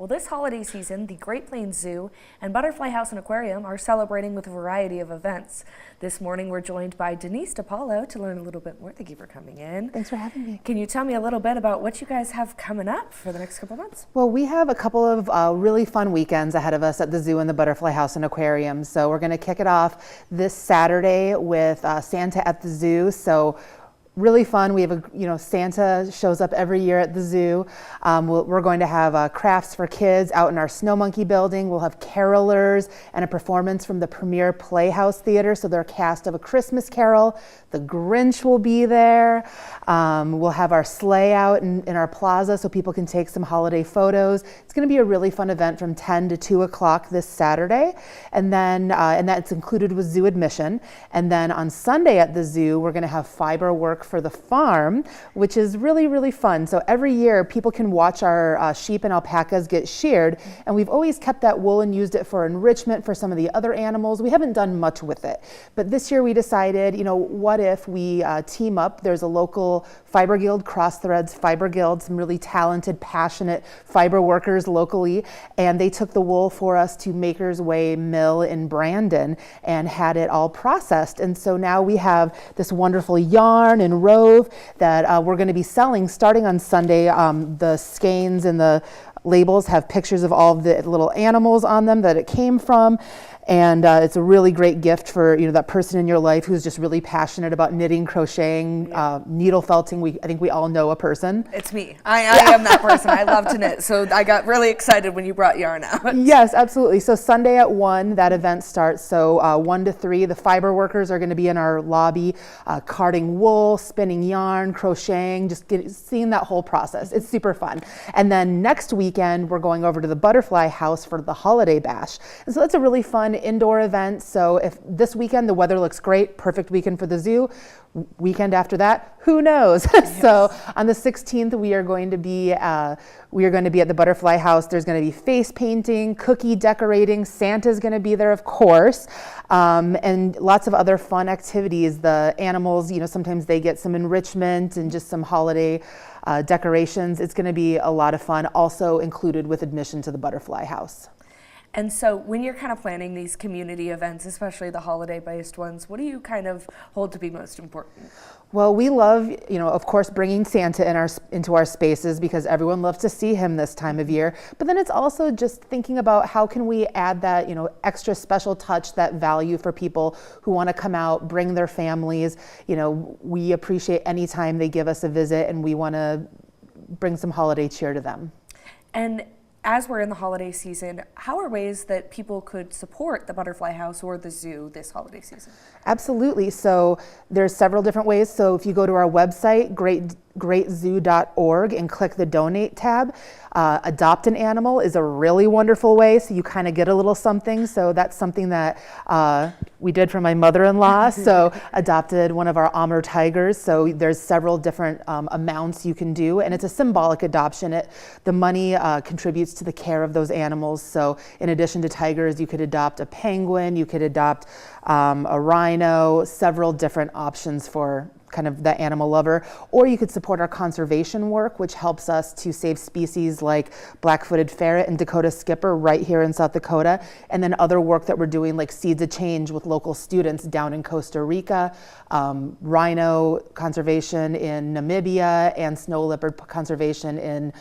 Well, this holiday season, the Great Plains Zoo and Butterfly House and Aquarium are celebrating with a variety of events. This morning, we're joined by Denise DiPaolo to learn a little bit more. Thank you for coming in. Thanks for having me. Can you tell me a little bit about what you guys have coming up for the next couple months? Well, we have a couple of really fun weekends ahead of us at the zoo and the Butterfly House and Aquarium. So we're going to kick it off this Saturday with Santa at the Zoo. So really fun. We have Santa shows up every year at the zoo. We're going to have crafts for kids out in our Snow Monkey building. We'll have carolers and a performance from the Premier Playhouse Theater. So they're a cast of A Christmas Carol. The Grinch will be there. We'll have our sleigh out in our plaza so people can take some holiday photos. It's going to be a really fun event from 10 to 2 o'clock this Saturday. And then, and that's included with zoo admission. And then on Sunday at the zoo, we're going to have fiber work for the farm, which is really, really fun. So every year people can watch our sheep and alpacas get sheared, and we've always kept that wool and used it for enrichment for some of the other animals. We haven't done much with it, but this year we decided, what if we team up? There's a local Fiber Guild, Cross Threads Fiber Guild, some really talented, passionate fiber workers locally, and they took the wool for us to Maker's Way Mill in Brandon and had it all processed. And so now we have this wonderful yarn and rove that we're going to be selling starting on Sunday. The skeins and the labels have pictures of all of the little animals on them that it came from. And it's a really great gift for that person in your life who's just really passionate about knitting, crocheting, needle felting. I think we all know a person. It's me. I am that person. I love to knit. So I got really excited when you brought yarn out. Yes, absolutely. So Sunday at 1, that event starts. So 1 to 3, the fiber workers are going to be in our lobby, carding wool, spinning yarn, crocheting, just seeing that whole process. It's super fun. And then next weekend, we're going over to the Butterfly House for the Holiday Bash. And so that's a really fun indoor event. So if this weekend the weather looks great, perfect weekend for the zoo. Weekend after that, who knows? Yes. So on the 16th, we are going to be at the Butterfly House. There's going to be face painting, cookie decorating. Santa's going to be there, of course, and lots of other fun activities. The animals, sometimes they get some enrichment and just some holiday decorations. It's going to be a lot of fun. Also included with admission to the Butterfly House. And so when you're kind of planning these community events, especially the holiday-based ones, what do you kind of hold to be most important? Well, we love, of course, bringing Santa into our spaces because everyone loves to see him this time of year. But then it's also just thinking about how can we add that, extra special touch, that value for people who want to come out, bring their families. We appreciate any time they give us a visit, and we want to bring some holiday cheer to them. And as we're in the holiday season, how are ways that people could support the Butterfly House or the zoo this holiday season? Absolutely. So there's several different ways. So if you go to our website, greatzoo.org, and click the donate tab, adopt an animal is a really wonderful way. So you kind of get a little something. So that's something that we did for my mother-in-law. So adopted one of our Amur tigers. So there's several different amounts you can do, and it's a symbolic adoption. The money contributes to the care of those animals. So in addition to tigers, you could adopt a penguin, you could adopt a rhino, several different options for kind of the animal lover. Or you could support our conservation work, which helps us to save species like black-footed ferret and Dakota skipper right here in South Dakota, and then other work that we're doing like Seeds of Change with local students down in Costa Rica, rhino conservation in Namibia, and snow leopard conservation in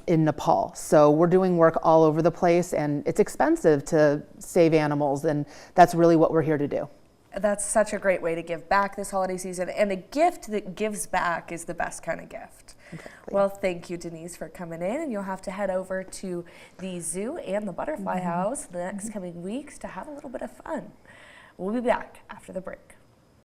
Nepal. So we're doing work all over the place, and it's expensive to save animals, and that's really what we're here to do. That's such a great way to give back this holiday season, and a gift that gives back is the best kind of gift. Exactly. Well, thank you, Denise, for coming in, and you'll have to head over to the zoo and the Butterfly House the next coming weeks to have a little bit of fun. We'll be back after the break.